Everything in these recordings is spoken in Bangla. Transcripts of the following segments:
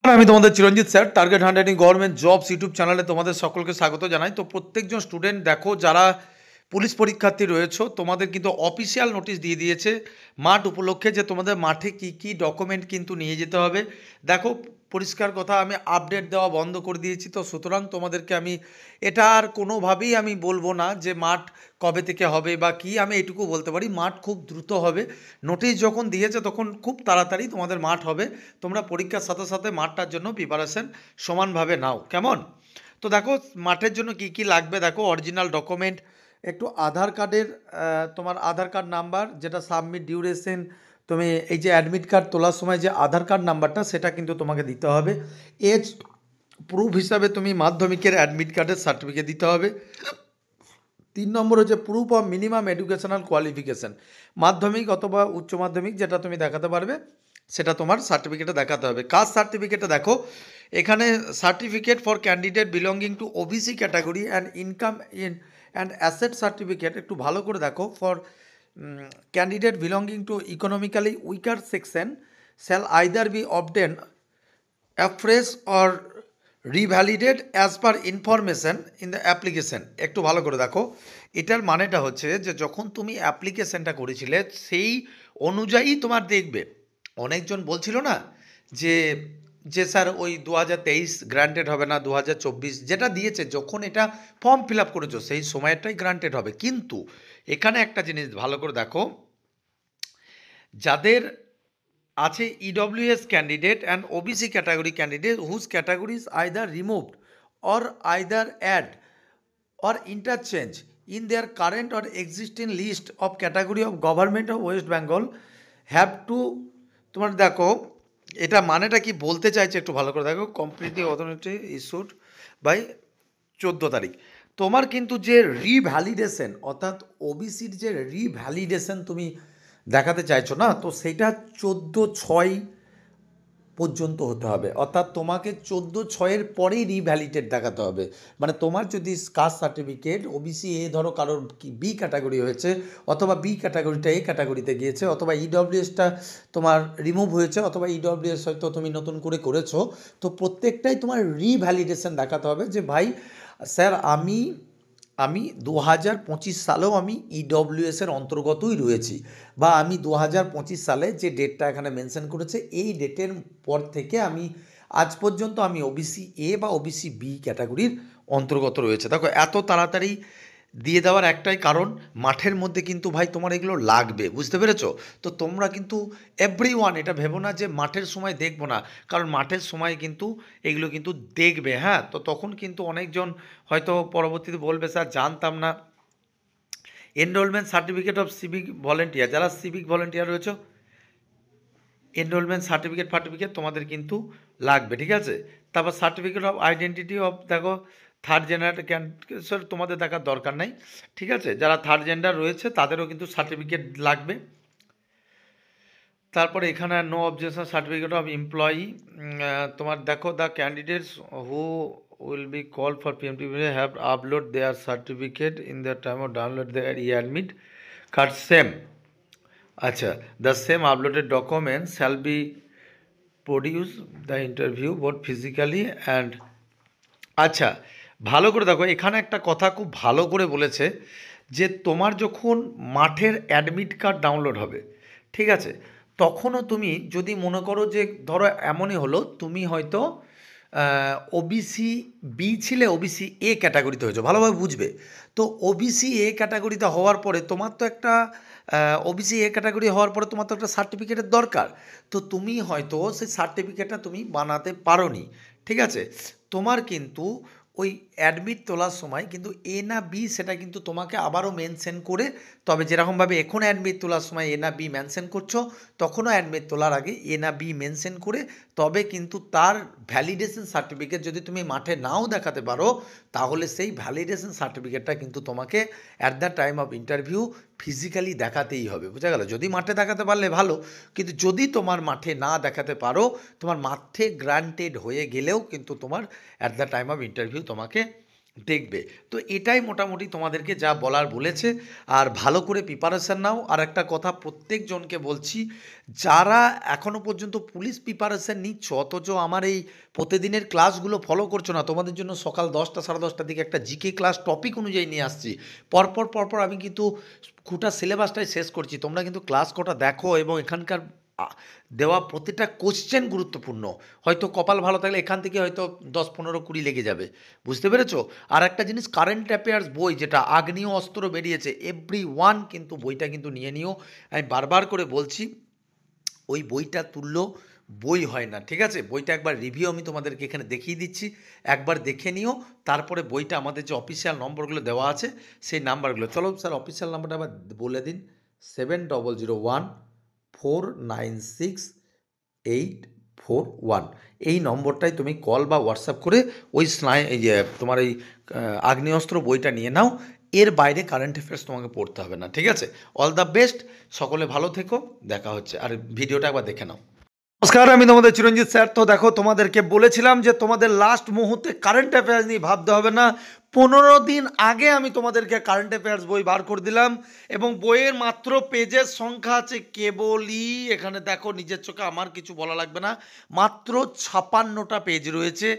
আমি তোমাদের চিরঞ্জিত sir, target হান্ড্রেডিং government jobs YouTube চ্যানেলে তোমাদের সকলকে স্বাগত জানাই। তো প্রত্যেকজন স্টুডেন্ট দেখো, যারা পুলিশ পরীক্ষার্থী রয়েছে তোমাদের কিন্তু অফিসিয়াল নোটিশ দিয়ে দিয়েছে মাঠ উপলক্ষে, যে তোমাদের মাঠে কি কি ডকুমেন্ট কিন্তু নিয়ে যেতে হবে। দেখো, পরিষ্কার কথা, আমি আপডেট দেওয়া বন্ধ করে দিয়েছি। তো সুতরাং তোমাদেরকে আমি এটা আর কোনোভাবেই আমি বলবো না যে মাঠ কবে থেকে হবে বা কি। আমি এটুকু বলতে পারি, মাঠ খুব দ্রুত হবে। নোটিশ যখন দিয়েছে তখন খুব তাড়াতাড়ি তোমাদের মাঠ হবে। তোমরা পরীক্ষার সাথে সাথে মাঠটার জন্য প্রিপারেশন সমানভাবে নাও, কেমন? তো দেখো, মাঠের জন্য কি কি লাগবে। দেখো, অরিজিনাল ডকুমেন্ট একটু আধার কার্ডের, তোমার আধার কার্ড নাম্বার, যেটা সাবমিট ডিউরেশন, তুমি এই যে অ্যাডমিট কার্ড তোলার সময় যে আধার কার্ড নাম্বারটা, সেটা কিন্তু তোমাকে দিতে হবে। এজ প্রুফ হিসাবে তুমি মাধ্যমিকের অ্যাডমিট কার্ডের সার্টিফিকেট দিতে হবে। 3 নম্বর হচ্ছে proof of minimum educational qualification, মাধ্যমিক অথবা উচ্চ মাধ্যমিক যেটা তুমি দেখাতে পারবে সেটা তোমার সার্টিফিকেটে দেখাতে হবে। কাস্ট সার্টিফিকেটে দেখো, এখানে certificate for candidate belonging to OBC category and income in and asset certificate, একটু ভালো করে দেখো, for candidate belonging to economically weaker section shall either be obtain afresh or revalidated as per information in the application. একটু ভালো করে দেখো, এটার মানেটা হচ্ছে যে যখন তুমি অ্যাপ্লিকেশনটা করেছিলে সেই অনুযায়ী তোমার দেখবে। অনেকজন বলছিল না যে যে স্যার ওই 2023 গ্রান্টেড হবে না, 2024 যেটা দিয়েছে, যখন এটা ফর্ম ফিল আপ করেছো সেই সময়টাই গ্রান্টেড হবে। কিন্তু এখানে একটা জিনিস ভালো করে দেখো, যাদের আছে EWS candidate and OBC category candidate whose categories either removed or either add or interchange in their current or existing list of category of government of West Bengal have to, তোমার দেখো এটা মানেটা কি বলতে চাইছে একটু ভালো করে দেখো। কমপ্লিটলি অথরিটি ইস্যুড বাই 14 তারিখ। তোমার কিন্তু যে রিভ্যালিডেশন, অর্থাৎ ওবিসির যে রিভ্যালিডেশন তুমি দেখাতে চাইছো না, তো সেটা 14/6 পর্যন্ত হতে হবে। অর্থাৎ তোমাকে 14/6 পরেই রিভ্যালিডেট দেখাতে হবে। মানে তোমার যদি কাস্ট সার্টিফিকেট ওবিসি এ, ধরো কারোর বি ক্যাটাগরি হয়েছে, অথবা বি ক্যাটাগরিটা এ ক্যাটাগরিতে গিয়েছে, অথবা ইডব্লিউএসটা তোমার রিমুভ হয়েছে, অথবা ইডব্লিউএস হয়তো তুমি নতুন করে করেছো, তো প্রত্যেকটাই তোমার রিভ্যালিডেশন দেখাতে হবে যে ভাই স্যার আমি 2025 সালেও আমি ইডব্লিউএসের অন্তর্গতই রয়েছি, বা আমি 2025 সালে যে ডেটটা এখানে মেনশন করেছে এই ডেটের পর থেকে আমি আজ পর্যন্ত আমি ওবিসি এ বা ওবিসি বি ক্যাটাগরির অন্তর্গত রয়েছে। দেখো, এত তাড়াতাড়ি দিয়ে দেওয়ার একটাই কারণ, মাঠের মধ্যে কিন্তু ভাই তোমার এগুলো লাগবে, বুঝতে পেরেছো? তো তোমরা কিন্তু এভরিওয়ান এটা ভেবো না যে মাঠের সময় দেখবো না, কারণ মাঠের সময় কিন্তু এগুলো কিন্তু দেখবে। হ্যাঁ, তো তখন কিন্তু অনেকজন হয়তো পরবর্তীতে বলবে স্যার জানতাম না। Enrolment certificate of civic volunteer, যারা সিভিক ভলেন্টিয়ার রয়েছে, এনরোলমেন্ট সার্টিফিকেট তোমাদের কিন্তু লাগবে, ঠিক আছে? তারপর সার্টিফিকেট অফ আইডেন্টিটি অফ, দেখো থার্ড জেন্ডার ক্যান্সার তোমাদের দেখার দরকার নাই, ঠিক আছে? যারা থার্ড জেন্ডার রয়েছে তাদেরও কিন্তু সার্টিফিকেট লাগবে। তারপরে এখানে no objection certificate of employee, তোমার দেখো the candidates who will be called for PMT have upload their certificate in the time of download their e-admit card same. আচ্ছা, the same uploaded document shall be produced the interview both physically and, আচ্ছা ভালো করে দেখো, এখানে একটা কথা খুব ভালো করে বলেছে যে তোমার যখন মাঠের অ্যাডমিট কার্ড ডাউনলোড হবে, ঠিক আছে, তখনও তুমি যদি মনে করো যে ধরো এমনই হলো তুমি হয়তো ওবিসি বি ছিলে, ওবিসি এ ক্যাটাগরিতে হয়েছে, ভালোভাবে বুঝবে। তো ওবিসি এ ক্যাটাগরিতে হওয়ার পরে তোমার তো একটা ওবিসি এ ক্যাটাগরি হওয়ার পরে তোমার তো একটা সার্টিফিকেটের দরকার। তো তুমি হয়তো সেই সার্টিফিকেটটা তুমি বানাতে পারোনি, ঠিক আছে? তোমার কিন্তু ওই অ্যাডমিট তোলার সময় কিন্তু এ না বি সেটা কিন্তু তোমাকে আবারও মেনশন করে, তবে যেরকমভাবে এখন অ্যাডমিট তোলার সময় এ না বি মেনশন করছো, তখনও অ্যাডমিট তোলার আগে এ না বি মেনশন করে, তবে কিন্তু তার ভ্যালিডেশন সার্টিফিকেট যদি তুমি মাঠে নাও দেখাতে পারো, তাহলে সেই ভ্যালিডেশন সার্টিফিকেটটা কিন্তু তোমাকে at the time of interview physically দেখাতেই হবে, বোঝা গেল? যদি মাঠে দেখাতে পারলে ভালো, কিন্তু যদি তোমার মাঠে না দেখাতে পারো, তোমার মাঠে গ্রান্টেড হয়ে গেলেও কিন্তু তোমার at the time of interview তোমাকে দেখবে। তো এটাই মোটামুটি তোমাদেরকে যা বলার বলেছে। আর ভালো করে প্রিপারেশন নাও। আর একটা কথা প্রত্যেকজনকে বলছি, যারা এখনো পর্যন্ত পুলিশ প্রিপারেশন নিচ্ছ অথচ আমার এই প্রতিদিনের ক্লাসগুলো ফলো করছো না, তোমাদের জন্য সকাল 10টা 10:30টার দিকে একটা জিকে ক্লাস টপিক অনুযায়ী নিয়ে আসছি। পরপর আমি কিন্তু গোটা সিলেবাসটাই শেষ করছি। তোমরা কিন্তু ক্লাস কটা দেখো এবং এখানকার আ দেওয়া প্রতিটা কোয়েশ্চেন গুরুত্বপূর্ণ। হয়তো কপাল ভালো থাকলে এখান থেকে হয়তো 10, 15, 20 লেগে যাবে। বুঝতে পেরেছো? আর একটা জিনিস, কারেন্ট অ্যাফেয়ার্স বই যেটা আগ্নেয় অস্ত্র বেরিয়েছে, এভরিওয়ান কিন্তু বইটা কিন্তু নিয়ে নিও। আমি বারবার করে বলছি, ওই বইটা তুল্য বই হয় না, ঠিক আছে? বইটা একবার রিভিউ আমি তোমাদেরকে এখানে দেখিয়ে দিচ্ছি, একবার দেখে নিও। তারপরে বইটা আমাদের যে অফিসিয়াল নম্বরগুলো দেওয়া আছে সেই নাম্বারগুলো, চলো স্যার অফিসিয়াল নাম্বারটা আবার বলে দিন। 7001496841। এই নম্বরটায় তুমি কল বা হোয়াটসঅ্যাপ করে ওই এই যে তোমার এই আগ্নেয়াস্ত্র বইটা নিয়ে নাও। এর বাইরে কারেন্ট অ্যাফেয়ার্স তোমাকে পড়তে হবে না, ঠিক আছে? অল দ্য বেস্ট, সকলে ভালো থেকো, দেখা হচ্ছে। আর ভিডিওটা একবার দেখে নাও। নমস্কার, আমি তোমাদের চিরঞ্জিত স্যার। তো দেখো, তোমাদেরকে বলেছিলাম যে তোমাদের লাস্ট মুহূর্তে কারেন্ট অ্যাফেয়ার্স নিয়ে ভাবতে হবে না। 15 দিন আগে আমি তোমাদেরকে কারেন্ট অ্যাফেয়ার্স বই বার করে দিলাম এবং বইয়ের মাত্র পেজের সংখ্যা আছে কেবলই, এখানে দেখো নিজের চোখে, আমার কিছু বলা লাগবে না, মাত্র 56টা পেজ রয়েছে।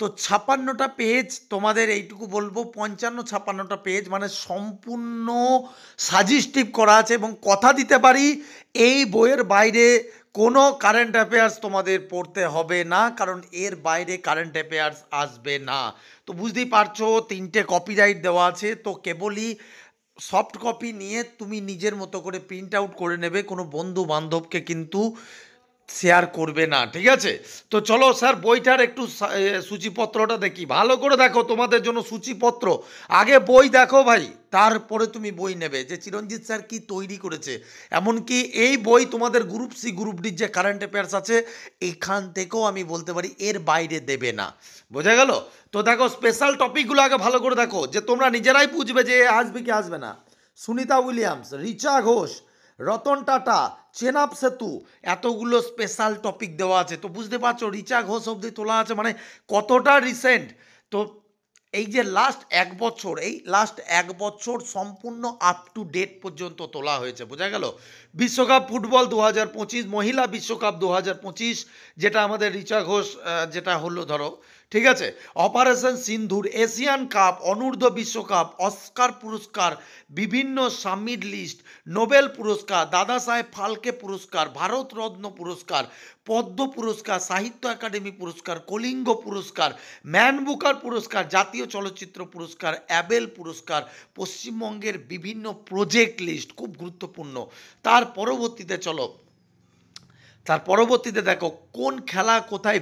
তো 56টা পেজ, তোমাদের এইটুকু বলবো, 55-56টা পেজ মানে সম্পূর্ণ সাজেস্টিভ করা আছে এবং কথা দিতে পারি এই বইয়ের বাইরে কোনো কারেন্ট অ্যাফেয়ার্স তোমাদের পড়তে হবে না, কারণ এর বাইরে কারেন্ট অ্যাফেয়ার্স আসবে না। তো বুঝতেই পারছো, 3টে কপিরাইট দেওয়া আছে। তো কেবলই সফট কপি নিয়ে তুমি নিজের মতো করে প্রিন্ট আউট করে নেবে, কোনো বন্ধু বান্ধবকে কিন্তু শেয়ার করবে না, ঠিক আছে? তো চলো স্যার বইটার একটু সূচিপত্রটা দেখি, ভালো করে দেখো, তোমাদের জন্য সূচিপত্র। আগে বই দেখো ভাই, তারপরে তুমি বই নেবে যে চিরঞ্জিত স্যার কি তৈরি করেছে। এমনকি এই বই তোমাদের গ্রুপ সি গ্রুপ ডির যে কারেন্ট অ্যাফেয়ার্স আছে এখান থেকেও আমি বলতে পারি এর বাইরে দেবে না। বোঝা গেল? তো দেখো স্পেশাল টপিকগুলো আগে ভালো করে দেখো, যে তোমরা নিজেরাই বুঝবে যে আসবে কি আসবে না। সুনিতা উইলিয়ামস, রিচা ঘোষ, রতন টাটা, চেনাব সেতু, এতগুলো স্পেশাল টপিক দেওয়া আছে। তো বুঝতে পারছো রিচা ঘোষ অবধি তোলা আছে মানে কতটা রিসেন্ট। তো এই যে লাস্ট 1 বছর, এই লাস্ট 1 বছর সম্পূর্ণ আপ টু ডেট পর্যন্ত তোলা হয়েছে। বোঝা গেল? বিশ্বকাপ ফুটবল 2025, মহিলা বিশ্বকাপ 2025, যেটা আমাদের রিচা ঘোষ যেটা হলো ধরো, ঠিক আছে? অপারেশন সিন্ধুর, এশিয়ান কাপ, অনূর্ধ্ব বিশ্বকাপ, অস্কার পুরস্কার, বিভিন্ন সামিট লিস্ট, নোবেল পুরস্কার, দাদা সাহেব ফালকে পুরস্কার, ভারতরত্ন পুরস্কার, পদ্ম পুরস্কার, সাহিত্য একাডেমি পুরস্কার, কলিঙ্গ পুরস্কার, ম্যান বুকার পুরস্কার, জাতীয় চলচ্চিত্র পুরস্কার, অ্যাবেল পুরস্কার, পশ্চিমবঙ্গের বিভিন্ন প্রজেক্ট লিস্ট, খুব গুরুত্বপূর্ণ। তার পরবর্তীতে দেখো কোন খেলা কোথায়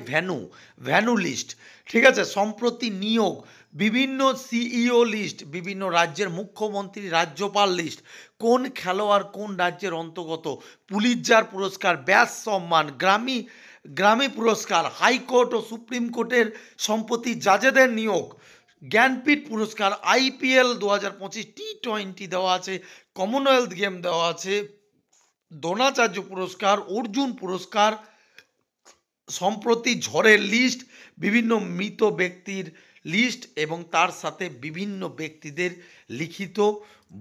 ভ্যানু লিস্ট, ঠিক আছে? সম্প্রতি নিয়োগ, বিভিন্ন সিইও লিস্ট, বিভিন্ন রাজ্যের মুখ্যমন্ত্রী রাজ্যপাল লিস্ট, কোন খেলোয়াড় কোন রাজ্যের অন্তর্গত, পুলিৎজার পুরস্কার, ব্যাস সম্মান, গ্রামী পুরস্কার, হাইকোর্ট ও সুপ্রিম কোর্টের সম্প্রতি জাজেদের নিয়োগ, জ্ঞানপীঠ পুরস্কার, আইপিএল 2025, T20 দেওয়া আছে, কমনওয়েলথ গেম দেওয়া আছে, দ্রোণাচার্য পুরস্কার, অর্জুন পুরস্কার, সম্প্রতি ঝড়ের লিস্ট, বিভিন্ন মৃত ব্যক্তির লিস্ট এবং তার সাথে বিভিন্ন ব্যক্তিদের লিখিত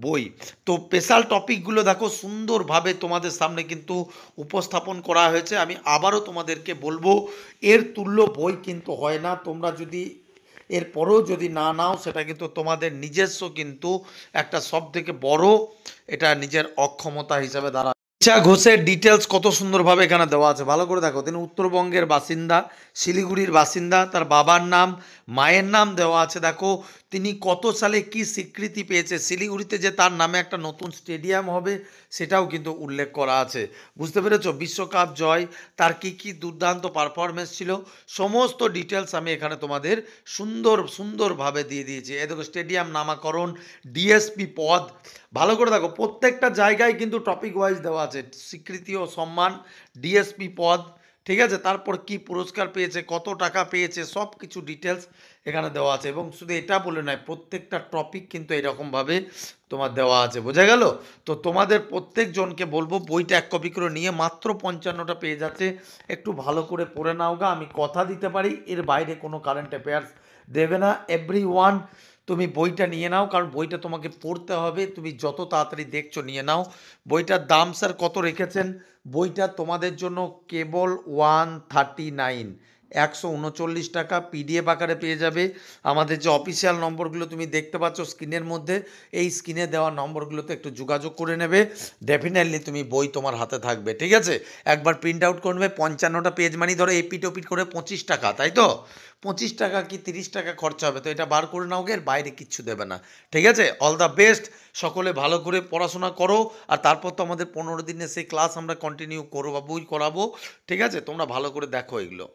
বই। তো স্পেশাল টপিকগুলো দেখো সুন্দরভাবে তোমাদের সামনে কিন্তু উপস্থাপন করা হয়েছে। আমি আবারও তোমাদেরকে বলবো, এর তুল্য বই কিন্তু হয় না। তোমরা যদি এরপরেও যদি না নাও, সেটা কিন্তু তোমাদের নিজস্ব কিন্তু একটা সব থেকে বড়, এটা নিজের অক্ষমতা হিসাবে দাঁড়ায়। রিচা ঘোষের ডিটেলস কত সুন্দরভাবে এখানে দেওয়া আছে, ভালো করে দেখো। তিনি উত্তরবঙ্গের বাসিন্দা, শিলিগুড়ির বাসিন্দা, তার বাবার নাম মায়ের নাম দেওয়া আছে। দেখো তিনি কত সালে কি স্বীকৃতি পেয়েছে, শিলিগুড়িতে যে তার নামে একটা নতুন স্টেডিয়াম হবে সেটাও কিন্তু উল্লেখ করা আছে। বুঝতে পেরেছো? বিশ্বকাপ জয়, তার কি দুর্দান্ত পারফরমেন্স ছিল, সমস্ত ডিটেলস আমি এখানে তোমাদের সুন্দরভাবে দিয়ে দিয়েছি। এ দেখো স্টেডিয়াম নামাকরণ, ডিএসপি পদ, ভালো করে দেখো প্রত্যেকটা জায়গায় কিন্তু টপিক ওয়াইজ দেওয়া আছে, স্বীকৃতি ও সম্মান, ডিএসপি পদ, ঠিক আছে? তারপর কি পুরস্কার পেয়েছে, কত টাকা পেয়েছে, সব কিছু ডিটেলস এখানে দেওয়া আছে। এবং শুধু এটা বলে নয়, প্রত্যেকটা টপিক কিন্তু এরকমভাবে তোমার দেওয়া আছে। বোঝা গেল? তো তোমাদের প্রত্যেকজনকে বলবো বইটা 1 কপি করে নিয়ে, মাত্র 55টা পেজ আছে, একটু ভালো করে পড়ে নাও গা। আমি কথা দিতে পারি এর বাইরে কোনো কারেন্ট অ্যাফেয়ার্স দেবে না। এভরিওয়ান তুমি বইটা নিয়ে নাও, কারণ বইটা তোমাকে পড়তে হবে। তুমি যত তাড়াতাড়ি দেখছো নিয়ে নাও। বইটার দাম স্যার কত রেখেছেন? বইটা তোমাদের জন্য কেবল 139, 139 টাকা। পিডিএফ আকারে পেয়ে যাবে। আমাদের যে অফিসিয়াল নম্বরগুলো তুমি দেখতে পাচ্ছ স্ক্রিনের মধ্যে, এই স্ক্রিনে দেওয়া নম্বরগুলোতে একটু যোগাযোগ করে নেবে। ডেফিনেটলি তুমি বই তোমার হাতে থাকবে, ঠিক আছে? একবার প্রিন্ট আউট করবে, 55টা পেজ মানে ধরো এপিট ওপিট করে 25 টাকা, তাই তো? 25 টাকা কি 30 টাকা খরচা হবে, তো এটা বার করে নাও গে, এর বাইরে কিচ্ছু দেবে না, ঠিক আছে? All the best. সকলে ভালো করে পড়াশোনা করো, আর তারপর তো আমাদের 15 দিনের সেই ক্লাস আমরা কন্টিনিউ করবো বা বই করাবো, ঠিক আছে? তোমরা ভালো করে দেখো এগুলো।